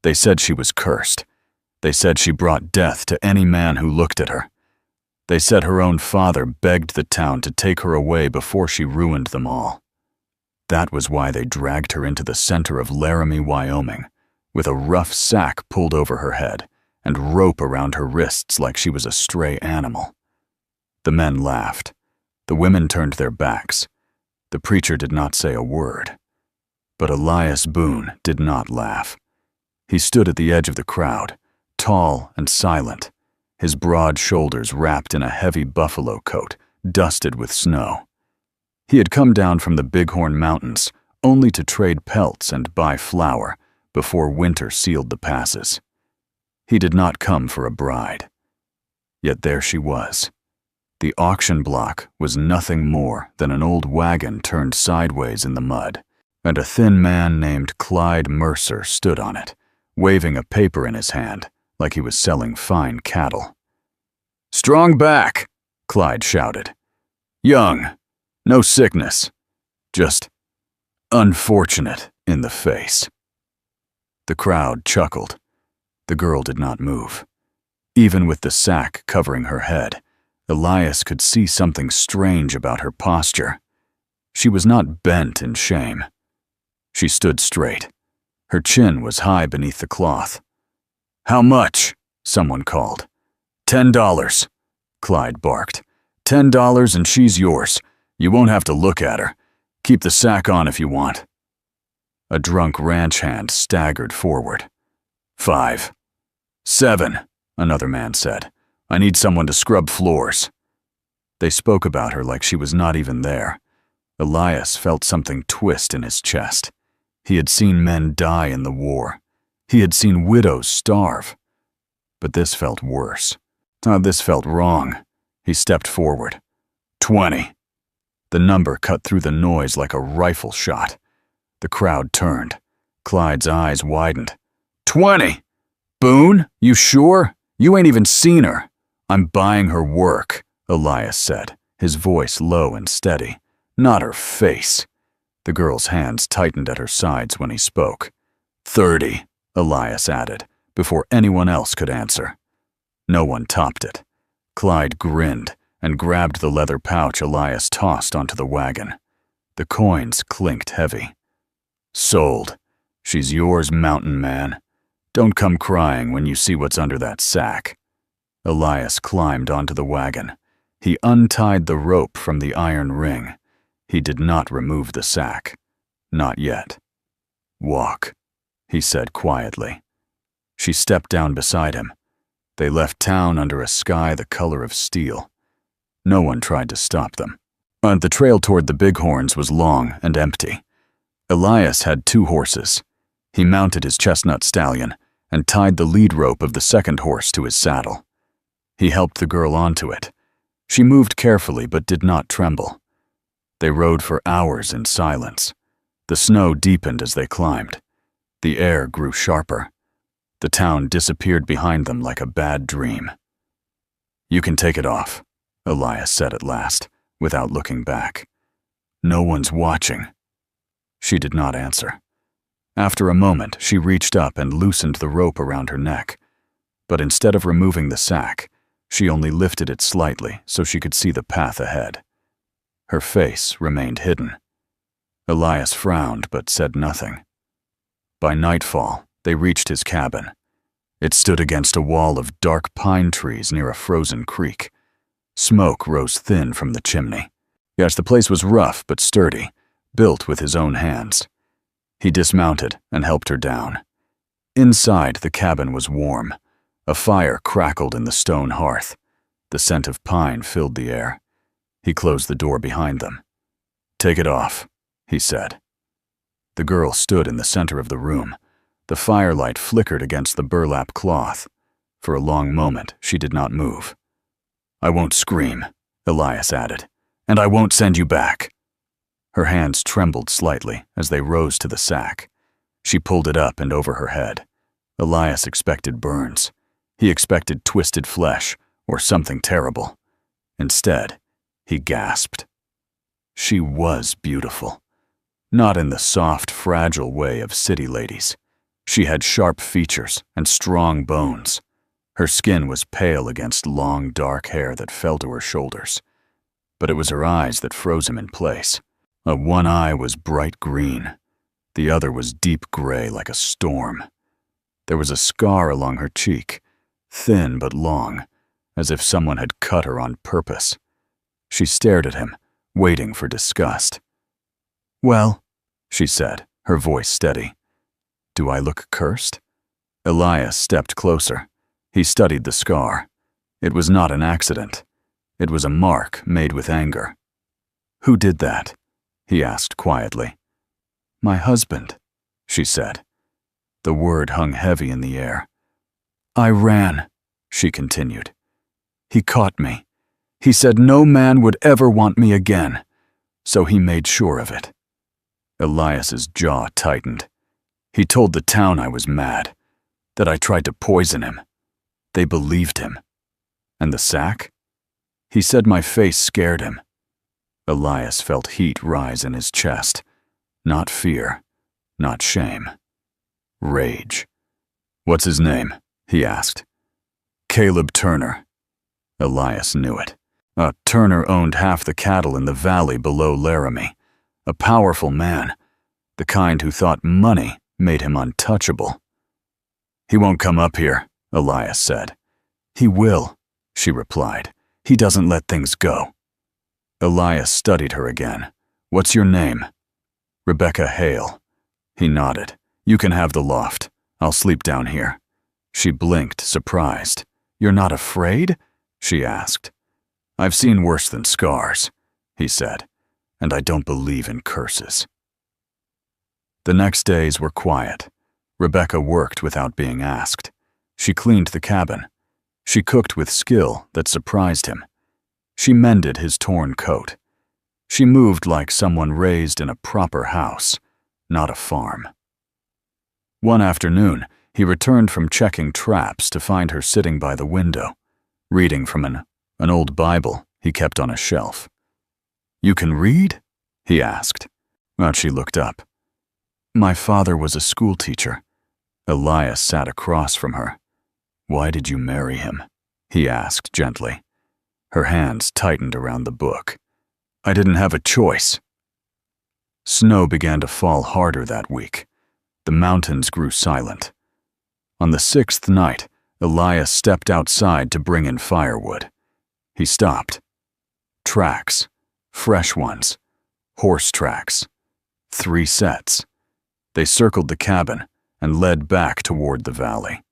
They said she was cursed. They said she brought death to any man who looked at her. They said her own father begged the town to take her away before she ruined them all. That was why they dragged her into the center of Laramie, Wyoming, with a rough sack pulled over her head and rope around her wrists like she was a stray animal. The men laughed. The women turned their backs. The preacher did not say a word. But Elias Boone did not laugh. He stood at the edge of the crowd, tall and silent, his broad shoulders wrapped in a heavy buffalo coat, dusted with snow. He had come down from the Bighorn Mountains only to trade pelts and buy flour before winter sealed the passes. He did not come for a bride. Yet there she was. The auction block was nothing more than an old wagon turned sideways in the mud, and a thin man named Clyde Mercer stood on it, waving a paper in his hand like he was selling fine cattle. "Strong back," Clyde shouted. "Young, no sickness, just unfortunate in the face." The crowd chuckled. The girl did not move. Even with the sack covering her head, Elias could see something strange about her posture. She was not bent in shame. She stood straight. Her chin was high beneath the cloth. "How much?" someone called. $10, Clyde barked. $10 and she's yours. You won't have to look at her. Keep the sack on if you want. A drunk ranch hand staggered forward. $5. $7, another man said. "I need someone to scrub floors." They spoke about her like she was not even there. Elias felt something twist in his chest. He had seen men die in the war. He had seen widows starve. But this felt worse. This felt wrong. He stepped forward. 20. The number cut through the noise like a rifle shot. The crowd turned. Clyde's eyes widened. 20! Boone, you sure? You ain't even seen her. "I'm buying her work," Elias said, his voice low and steady. "Not her face." The girl's hands tightened at her sides when he spoke. 30, Elias added, before anyone else could answer. No one topped it. Clyde grinned and grabbed the leather pouch Elias tossed onto the wagon. The coins clinked heavy. "Sold. She's yours, mountain man. Don't come crying when you see what's under that sack." Elias climbed onto the wagon. He untied the rope from the iron ring. He did not remove the sack. Not yet. "Walk," he said quietly. She stepped down beside him. They left town under a sky the color of steel. No one tried to stop them. The trail toward the Bighorns was long and empty. Elias had 2 horses. He mounted his chestnut stallion and tied the lead rope of the second horse to his saddle. He helped the girl onto it. She moved carefully but did not tremble. They rode for hours in silence. The snow deepened as they climbed. The air grew sharper. The town disappeared behind them like a bad dream. "You can take it off," Elias said at last, without looking back. "No one's watching." She did not answer. After a moment, she reached up and loosened the rope around her neck. But instead of removing the sack, she only lifted it slightly so she could see the path ahead. Her face remained hidden. Elias frowned but said nothing. By nightfall, they reached his cabin. It stood against a wall of dark pine trees near a frozen creek. Smoke rose thin from the chimney. Yes, the place was rough but sturdy, built with his own hands. He dismounted and helped her down. Inside, the cabin was warm. A fire crackled in the stone hearth. The scent of pine filled the air. He closed the door behind them. "Take it off," he said. The girl stood in the center of the room. The firelight flickered against the burlap cloth. For a long moment, she did not move. "I won't scream," Elias added, "and I won't send you back." Her hands trembled slightly as they rose to the sack. She pulled it up and over her head. Elias expected burns. He expected twisted flesh or something terrible. Instead, he gasped. She was beautiful. Not in the soft, fragile way of city ladies. She had sharp features and strong bones. Her skin was pale against long, dark hair that fell to her shoulders. But it was her eyes that froze him in place. One eye was bright green. The other was deep gray like a storm. There was a scar along her cheek, thin but long, as if someone had cut her on purpose. She stared at him, waiting for disgust. "Well," she said, her voice steady. "Do I look cursed?" Elias stepped closer. He studied the scar. It was not an accident. It was a mark made with anger. "Who did that?" he asked quietly. "My husband," she said. The word hung heavy in the air. "I ran," she continued. "He caught me. He said no man would ever want me again, so he made sure of it." Elias's jaw tightened. "He told the town I was mad, that I tried to poison him. They believed him. And the sack? He said my face scared him." Elias felt heat rise in his chest. Not fear, not shame. Rage. "What's his name?" he asked. "Caleb Turner." Elias knew it. Turner owned half the cattle in the valley below Laramie. A powerful man, the kind who thought money made him untouchable. "He won't come up here," Elias said. "He will," she replied. "He doesn't let things go." Elias studied her again. "What's your name?" "Rebecca Hale." He nodded. "You can have the loft. I'll sleep down here." She blinked, surprised. "You're not afraid?" she asked. "I've seen worse than scars," he said, "and I don't believe in curses." The next days were quiet. Rebecca worked without being asked. She cleaned the cabin. She cooked with skill that surprised him. She mended his torn coat. She moved like someone raised in a proper house, not a farm. One afternoon, he returned from checking traps to find her sitting by the window, reading from an old Bible he kept on a shelf. "You can read?" he asked. She looked up. "My father was a schoolteacher." Elias sat across from her. "Why did you marry him?" he asked gently. Her hands tightened around the book. "I didn't have a choice." Snow began to fall harder that week. The mountains grew silent. On the 6th night, Elias stepped outside to bring in firewood. He stopped. Tracks. Fresh ones. Horse tracks. 3 sets. They circled the cabin and led back toward the valley.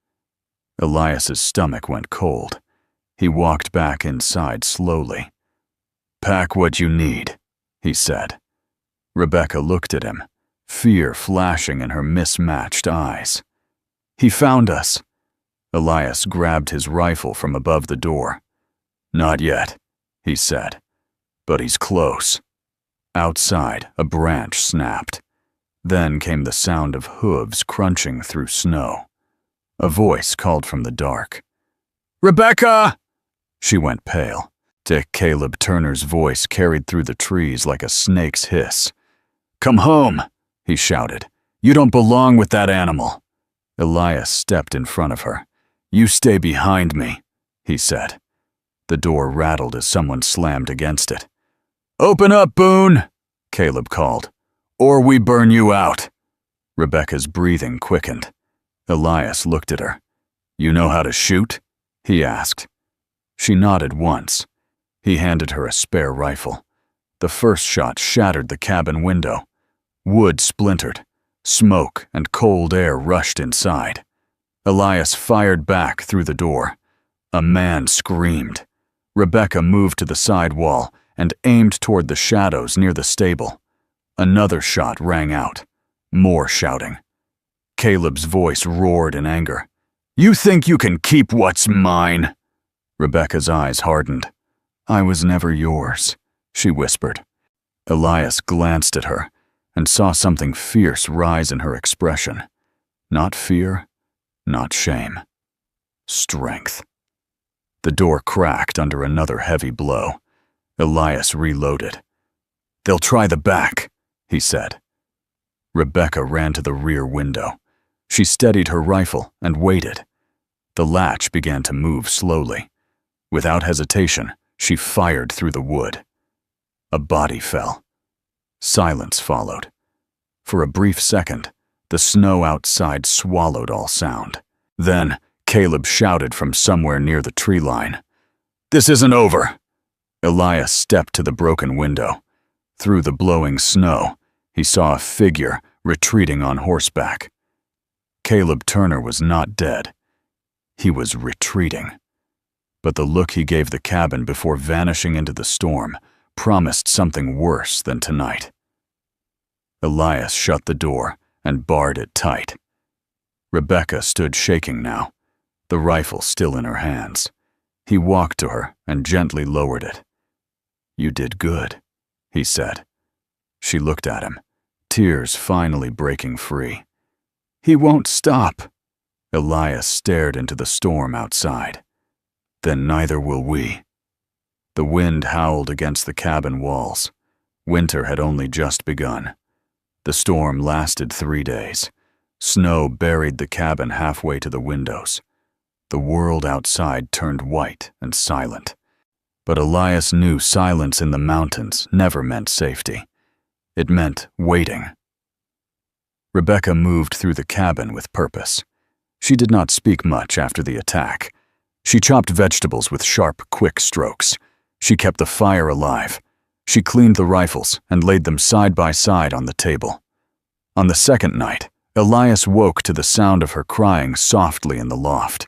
Elias's stomach went cold. He walked back inside slowly. "Pack what you need," he said. Rebecca looked at him, fear flashing in her mismatched eyes. "He found us." Elias grabbed his rifle from above the door. "Not yet," he said, "but he's close." Outside, a branch snapped. Then came the sound of hooves crunching through snow. A voice called from the dark. "Rebecca!" She went pale. Dick Caleb Turner's voice carried through the trees like a snake's hiss. "Come home," he shouted. "You don't belong with that animal." Elias stepped in front of her. "You stay behind me," he said. The door rattled as someone slammed against it. "Open up, Boone," Caleb called, "or we burn you out." Rebecca's breathing quickened. Elias looked at her. "You know how to shoot?" he asked. She nodded once. He handed her a spare rifle. The first shot shattered the cabin window. Wood splintered. Smoke and cold air rushed inside. Elias fired back through the door. A man screamed. Rebecca moved to the side wall and aimed toward the shadows near the stable. Another shot rang out. More shouting. Caleb's voice roared in anger. "You think you can keep what's mine?" Rebecca's eyes hardened. "I was never yours," she whispered. Elias glanced at her and saw something fierce rise in her expression. Not fear, not shame. Strength. The door cracked under another heavy blow. Elias reloaded. "They'll try the back," he said. Rebecca ran to the rear window. She steadied her rifle and waited. The latch began to move slowly. Without hesitation, she fired through the wood. A body fell. Silence followed. For a brief second, the snow outside swallowed all sound. Then, Caleb shouted from somewhere near the tree line. "This isn't over!" Elias stepped to the broken window. Through the blowing snow, he saw a figure retreating on horseback. Caleb Turner was not dead. He was retreating. But the look he gave the cabin before vanishing into the storm promised something worse than tonight. Elias shut the door and barred it tight. Rebecca stood shaking now, the rifle still in her hands. He walked to her and gently lowered it. "You did good," he said. She looked at him, tears finally breaking free. "He won't stop." Elias stared into the storm outside. "Then neither will we." The wind howled against the cabin walls. Winter had only just begun. The storm lasted 3 days. Snow buried the cabin halfway to the windows. The world outside turned white and silent. But Elias knew silence in the mountains never meant safety. It meant waiting. Rebecca moved through the cabin with purpose. She did not speak much after the attack. She chopped vegetables with sharp, quick strokes. She kept the fire alive. She cleaned the rifles and laid them side by side on the table. On the second night, Elias woke to the sound of her crying softly in the loft.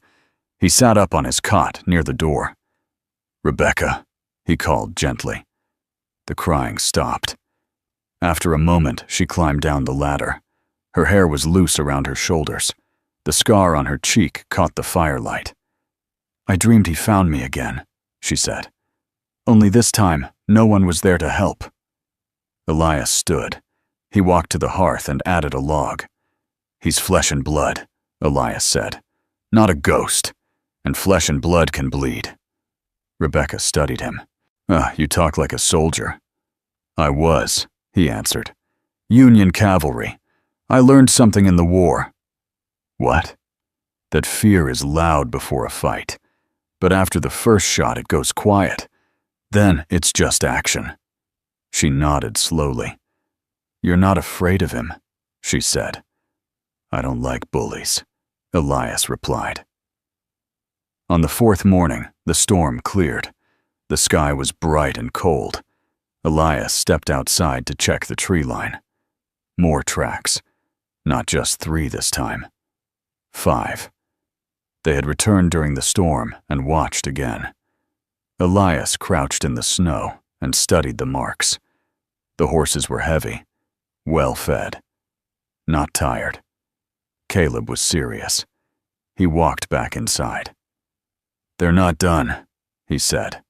He sat up on his cot near the door. "Rebecca," he called gently. The crying stopped. After a moment, she climbed down the ladder. Her hair was loose around her shoulders. The scar on her cheek caught the firelight. "I dreamed he found me again," she said. "Only this time, no one was there to help." Elias stood. He walked to the hearth and added a log. "He's flesh and blood," Elias said. "Not a ghost. And flesh and blood can bleed." Rebecca studied him. You talk like a soldier." "I was," he answered. "Union cavalry. I learned something in the war." "What?" "That fear is loud before a fight. But after the first shot it goes quiet. Then it's just action." She nodded slowly. "You're not afraid of him," she said. "I don't like bullies," Elias replied. On the 4th morning, the storm cleared. The sky was bright and cold. Elias stepped outside to check the tree line. More tracks. Not just 3 this time. 5. They had returned during the storm and watched again. Elias crouched in the snow and studied the marks. The horses were heavy, well fed, not tired. Caleb was serious. He walked back inside. "They're not done," he said.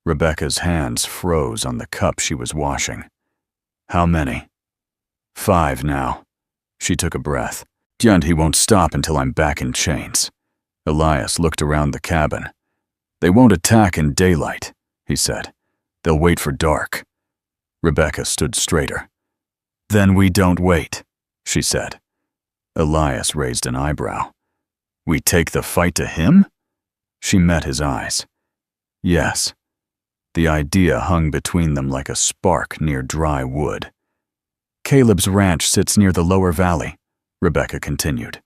Rebecca's hands froze on the cup she was washing. "How many?" "5 now." She took a breath. "And he won't stop until I'm back in chains." Elias looked around the cabin. "They won't attack in daylight," he said. "They'll wait for dark." Rebecca stood straighter. "Then we don't wait," she said. Elias raised an eyebrow. "We take the fight to him?" She met his eyes. "Yes." The idea hung between them like a spark near dry wood. "Caleb's ranch sits near the lower valley," Rebecca continued.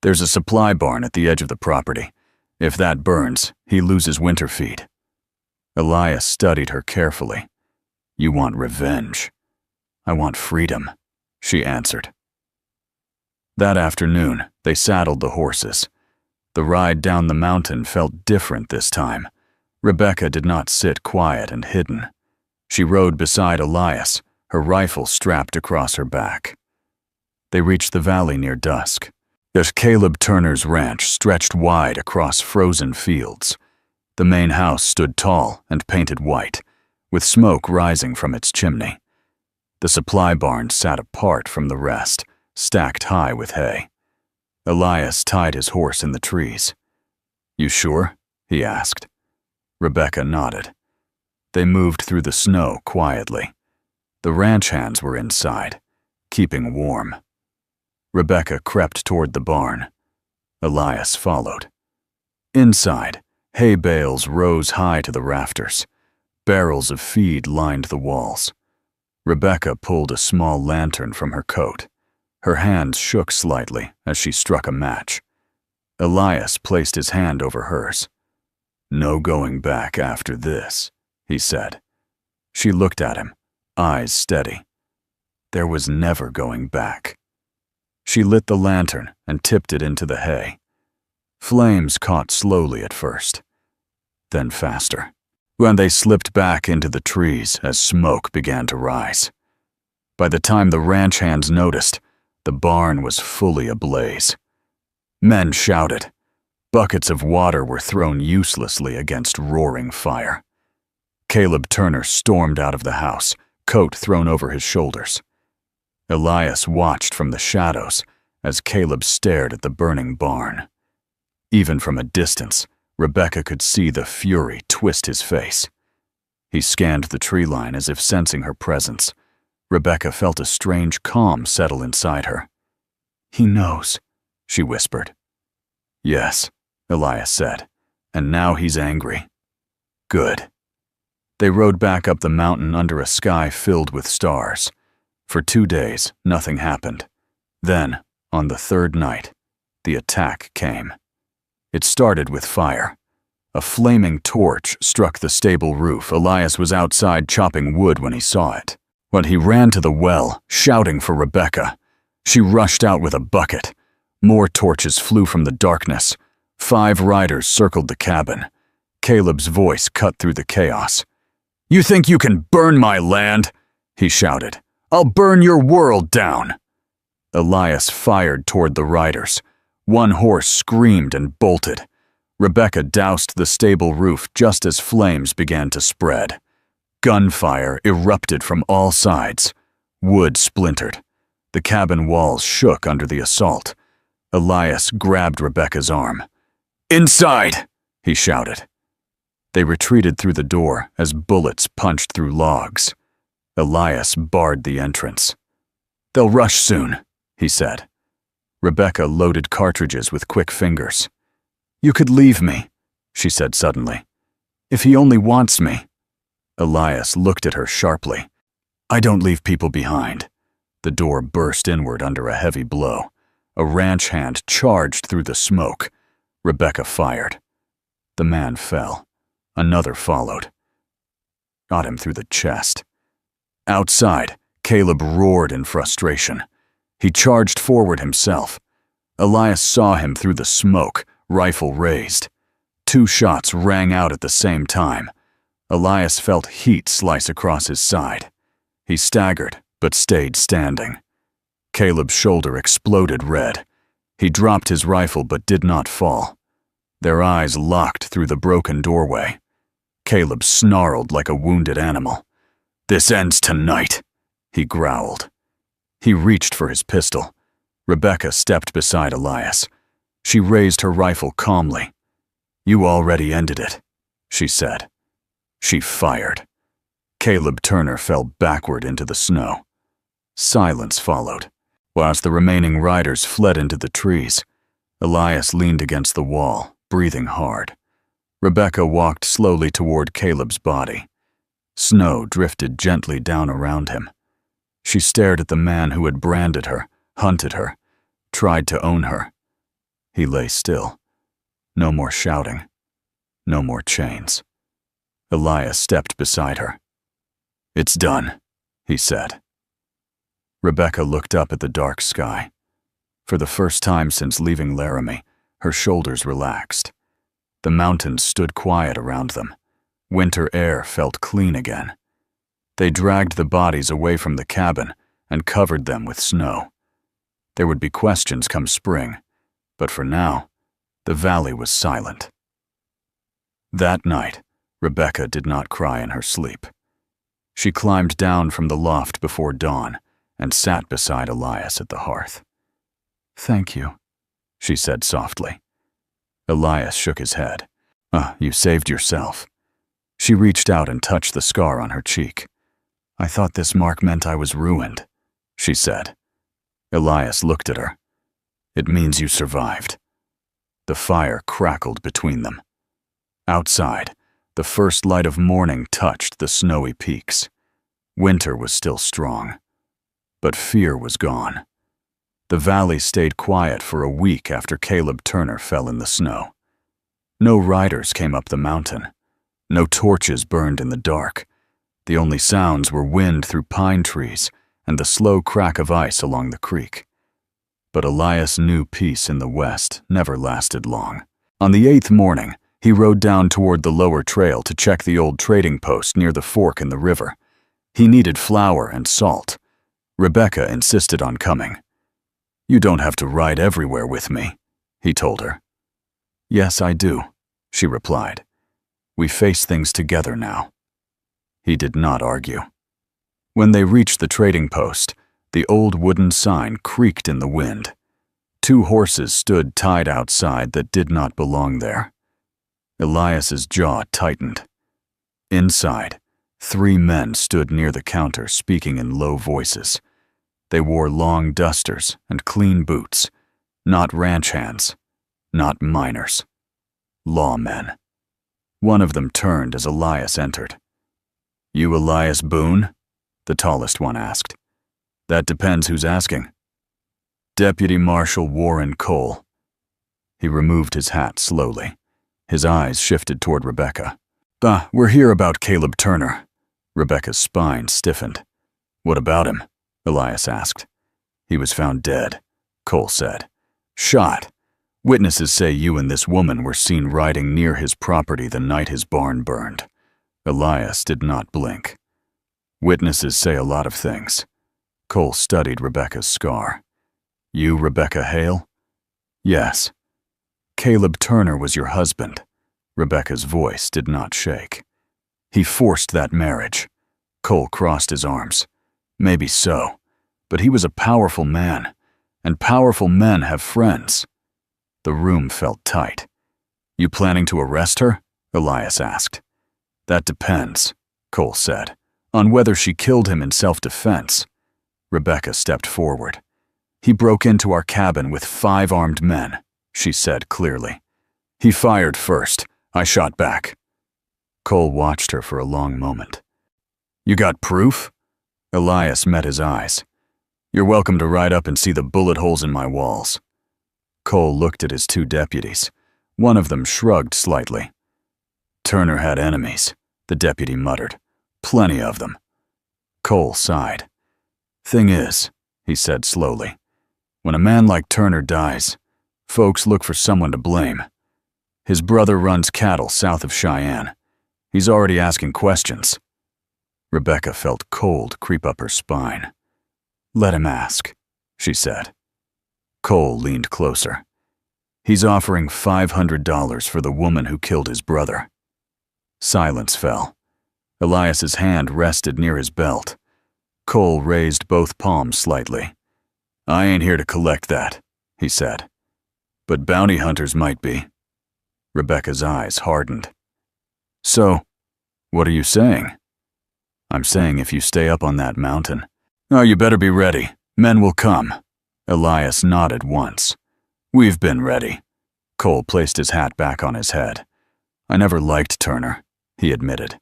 "There's a supply barn at the edge of the property. If that burns, he loses winter feed." Elias studied her carefully. "You want revenge." "I want freedom," she answered. That afternoon, they saddled the horses. The ride down the mountain felt different this time. Rebecca did not sit quiet and hidden. She rode beside Elias, her rifle strapped across her back. They reached the valley near dusk. There's Caleb Turner's ranch stretched wide across frozen fields. The main house stood tall and painted white, with smoke rising from its chimney. The supply barn sat apart from the rest, stacked high with hay. Elias tied his horse in the trees. "You sure?" he asked. Rebecca nodded. They moved through the snow quietly. The ranch hands were inside, keeping warm. Rebecca crept toward the barn. Elias followed. Inside, hay bales rose high to the rafters. Barrels of feed lined the walls. Rebecca pulled a small lantern from her coat. Her hands shook slightly as she struck a match. Elias placed his hand over hers. "No going back after this," he said. She looked at him, eyes steady. There was never going back. She lit the lantern and tipped it into the hay. Flames caught slowly at first, then faster, when they slipped back into the trees as smoke began to rise. By the time the ranch hands noticed, the barn was fully ablaze. Men shouted. Buckets of water were thrown uselessly against roaring fire. Caleb Turner stormed out of the house, coat thrown over his shoulders. Elias watched from the shadows as Caleb stared at the burning barn. Even from a distance, Rebecca could see the fury twist his face. He scanned the tree line as if sensing her presence. Rebecca felt a strange calm settle inside her. "He knows," she whispered. "Yes," Elias said, "and now he's angry." "Good." They rode back up the mountain under a sky filled with stars. For 2 days, nothing happened. Then, on the third night, the attack came. It started with fire. A flaming torch struck the stable roof. Elias was outside chopping wood when he saw it. But he ran to the well, shouting for Rebecca. She rushed out with a bucket. More torches flew from the darkness. 5 riders circled the cabin. Caleb's voice cut through the chaos. "You think you can burn my land?" he shouted. "I'll burn your world down." Elias fired toward the riders. One horse screamed and bolted. Rebecca doused the stable roof just as flames began to spread. Gunfire erupted from all sides. Wood splintered. The cabin walls shook under the assault. Elias grabbed Rebecca's arm. "Inside!" he shouted. They retreated through the door as bullets punched through logs. Elias barred the entrance. "They'll rush soon," he said. Rebecca loaded cartridges with quick fingers. "You could leave me," she said suddenly. "If he only wants me." Elias looked at her sharply. "I don't leave people behind." The door burst inward under a heavy blow. A ranch hand charged through the smoke. Rebecca fired. The man fell. Another followed. Got him through the chest. Outside, Caleb roared in frustration. He charged forward himself. Elias saw him through the smoke, rifle raised. 2 shots rang out at the same time. Elias felt heat slice across his side. He staggered, but stayed standing. Caleb's shoulder exploded red. He dropped his rifle but did not fall. Their eyes locked through the broken doorway. Caleb snarled like a wounded animal. "This ends tonight," he growled. He reached for his pistol. Rebecca stepped beside Elias. She raised her rifle calmly. "You already ended it," she said. She fired. Caleb Turner fell backward into the snow. Silence followed, whilst the remaining riders fled into the trees. Elias leaned against the wall, breathing hard. Rebecca walked slowly toward Caleb's body. Snow drifted gently down around him. She stared at the man who had branded her, hunted her, tried to own her. He lay still. No more shouting. No more chains. Elias stepped beside her. "It's done," he said. Rebecca looked up at the dark sky. For the first time since leaving Laramie, her shoulders relaxed. The mountains stood quiet around them. Winter air felt clean again. They dragged the bodies away from the cabin and covered them with snow. There would be questions come spring, but for now, the valley was silent. That night, Rebecca did not cry in her sleep. She climbed down from the loft before dawn and sat beside Elias at the hearth. "Thank you," she said softly. Elias shook his head. You saved yourself." She reached out and touched the scar on her cheek. "I thought this mark meant I was ruined," she said. Elias looked at her. It means you survived." The fire crackled between them. Outside, the first light of morning touched the snowy peaks. Winter was still strong, but fear was gone. The valley stayed quiet for a week after Caleb Turner fell in the snow. No riders came up the mountain. No torches burned in the dark. The only sounds were wind through pine trees and the slow crack of ice along the creek. But Elias knew peace in the west never lasted long. On the 8th morning, he rode down toward the lower trail to check the old trading post near the fork in the river. He needed flour and salt. Rebecca insisted on coming. "You don't have to ride everywhere with me," he told her. "Yes, I do," she replied. "We face things together now." He did not argue. When they reached the trading post, the old wooden sign creaked in the wind. 2 horses stood tied outside that did not belong there. Elias's jaw tightened. Inside, 3 men stood near the counter speaking in low voices. They wore long dusters and clean boots, not ranch hands, not miners. Lawmen. One of them turned as Elias entered. "You Elias Boone?" the tallest one asked. "That depends who's asking." "Deputy Marshal Warren Cole." He removed his hat slowly. His eyes shifted toward Rebecca. We're here about Caleb Turner." Rebecca's spine stiffened. "What about him?" Elias asked. "He was found dead," Cole said. "Shot. Witnesses say you and this woman were seen riding near his property the night his barn burned." Elias did not blink. "Witnesses say a lot of things." Cole studied Rebecca's scar. "You Rebecca Hale?" "Yes." "Caleb Turner was your husband." Rebecca's voice did not shake. "He forced that marriage." Cole crossed his arms. "Maybe so, but he was a powerful man, and powerful men have friends." The room felt tight. "You planning to arrest her?" Elias asked. "That depends," Cole said, "on whether she killed him in self-defense." Rebecca stepped forward. "He broke into our cabin with 5 armed men," she said clearly. "He fired first. I shot back." Cole watched her for a long moment. "You got proof?" Elias met his eyes. "You're welcome to ride up and see the bullet holes in my walls." Cole looked at his 2 deputies. One of them shrugged slightly. "Turner had enemies," the deputy muttered. "Plenty of them." Cole sighed. "Thing is," he said slowly, "when a man like Turner dies, folks look for someone to blame. His brother runs cattle south of Cheyenne. He's already asking questions." Rebecca felt cold creep up her spine. "Let him ask," she said. Cole leaned closer. "He's offering $500 for the woman who killed his brother." Silence fell. Elias's hand rested near his belt. Cole raised both palms slightly. "I ain't here to collect that," he said. "But bounty hunters might be." Rebecca's eyes hardened. "So, what are you saying?" "I'm saying if you stay up on that mountain." "Oh, you better be ready. Men will come." Elias nodded once. "We've been ready." Cole placed his hat back on his head. "I never liked Turner," he admitted.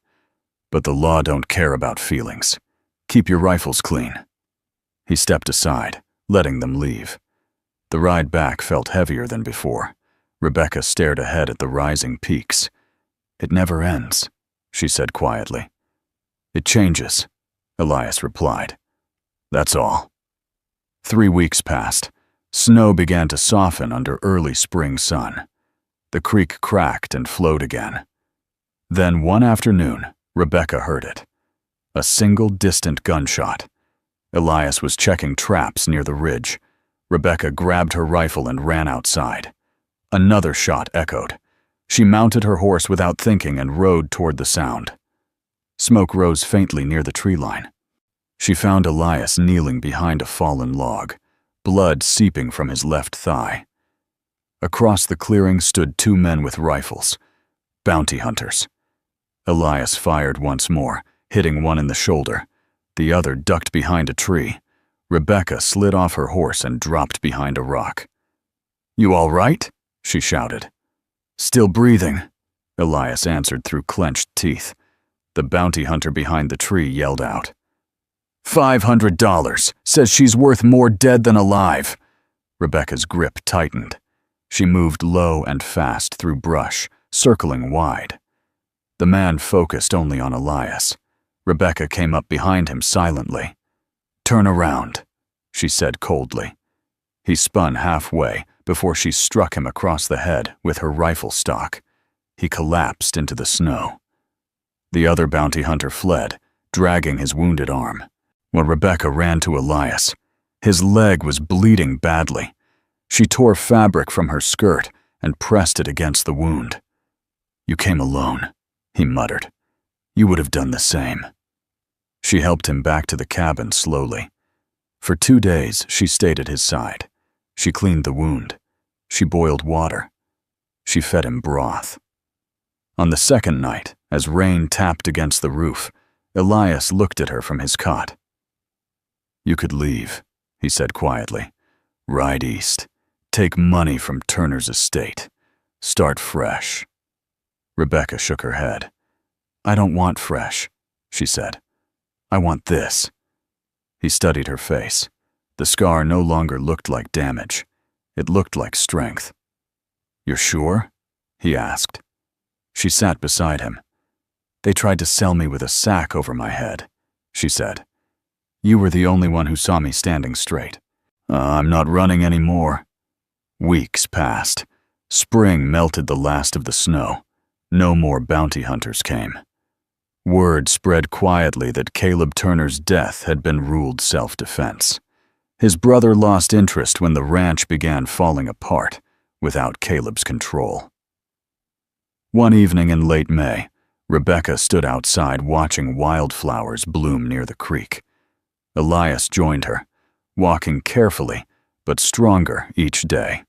"But the law don't care about feelings. Keep your rifles clean." He stepped aside, letting them leave. The ride back felt heavier than before. Rebecca stared ahead at the rising peaks. "It never ends," she said quietly. "It changes," Elias replied. "That's all." 3 weeks passed. Snow began to soften under early spring sun. The creek cracked and flowed again. Then one afternoon, Rebecca heard it. A single distant gunshot. Elias was checking traps near the ridge. Rebecca grabbed her rifle and ran outside. Another shot echoed. She mounted her horse without thinking and rode toward the sound. Smoke rose faintly near the tree line. She found Elias kneeling behind a fallen log, blood seeping from his left thigh. Across the clearing stood 2 men with rifles, bounty hunters. Elias fired once more, hitting one in the shoulder. The other ducked behind a tree. Rebecca slid off her horse and dropped behind a rock. You all right? She shouted. Still breathing, Elias answered through clenched teeth. The bounty hunter behind the tree yelled out. $500, says she's worth more dead than alive. Rebecca's grip tightened. She moved low and fast through brush, circling wide. The man focused only on Elias. Rebecca came up behind him silently. Turn around, she said coldly. He spun halfway before she struck him across the head with her rifle stock. He collapsed into the snow. The other bounty hunter fled, dragging his wounded arm, while Rebecca ran to Elias. His leg was bleeding badly. She tore fabric from her skirt and pressed it against the wound. You came alone, he muttered. You would have done the same. She helped him back to the cabin slowly. For 2 days, she stayed at his side. She cleaned the wound. She boiled water. She fed him broth. On the second night, as rain tapped against the roof, Elias looked at her from his cot. You could leave, he said quietly. Ride east. Take money from Turner's estate. Start fresh. Rebecca shook her head. I don't want fresh, she said. I want this. He studied her face. The scar no longer looked like damage. It looked like strength. You're sure? He asked. She sat beside him. They tried to sell me with a sack over my head, she said. You were the only one who saw me standing straight. I'm not running anymore. Weeks passed. Spring melted the last of the snow. No more bounty hunters came. Word spread quietly that Caleb Turner's death had been ruled self-defense. His brother lost interest when the ranch began falling apart without Caleb's control. One evening in late May, Rebecca stood outside watching wildflowers bloom near the creek. Elias joined her, walking carefully but stronger each day.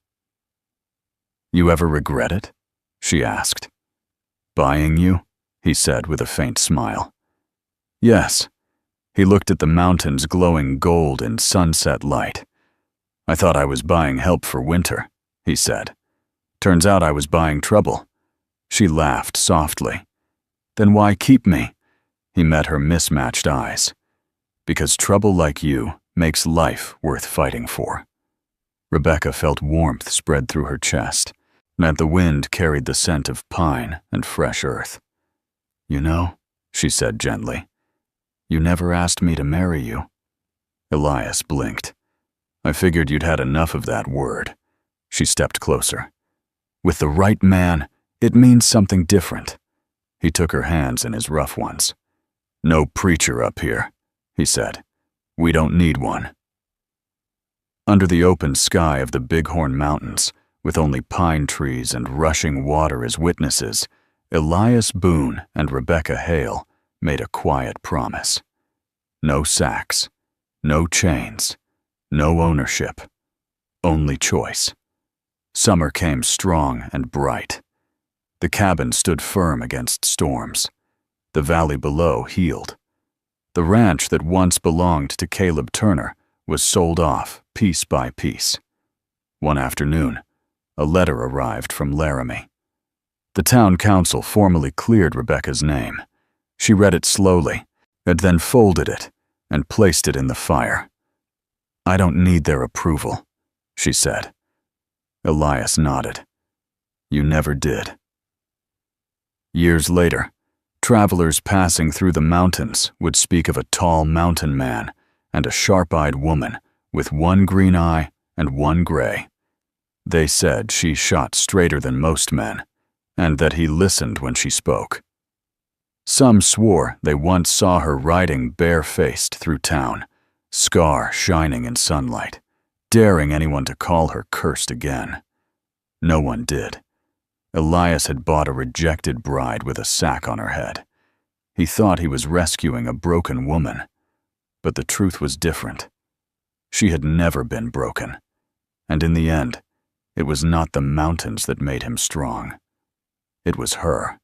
You ever regret it? She asked. Buying you? He said with a faint smile. Yes. He looked at the mountains glowing gold in sunset light. I thought I was buying help for winter, he said. Turns out I was buying trouble. She laughed softly. Then why keep me? He met her mismatched eyes. Because trouble like you makes life worth fighting for. Rebecca felt warmth spread through her chest, and the wind carried the scent of pine and fresh earth. You know, she said gently, you never asked me to marry you. Elias blinked. I figured you'd had enough of that word. She stepped closer. With the right man, it means something different. He took her hands in his rough ones. No preacher up here, he said. We don't need one. Under the open sky of the Bighorn Mountains, with only pine trees and rushing water as witnesses, Elias Boone and Rebecca Hale made a quiet promise. No sacks, no chains, no ownership, only choice. Summer came strong and bright. The cabin stood firm against storms. The valley below healed. The ranch that once belonged to Caleb Turner was sold off piece by piece. One afternoon, a letter arrived from Laramie. The town council formally cleared Rebecca's name. She read it slowly, and then folded it and placed it in the fire. I don't need their approval, she said. Elias nodded. You never did. Years later, travelers passing through the mountains would speak of a tall mountain man and a sharp-eyed woman with one green eye and one gray. They said she shot straighter than most men, and that he listened when she spoke. Some swore they once saw her riding bare-faced through town, scar shining in sunlight, daring anyone to call her cursed again. No one did. Elias had bought a rejected bride with a sack on her head. He thought he was rescuing a broken woman, but the truth was different. She had never been broken, and in the end, it was not the mountains that made him strong. It was her.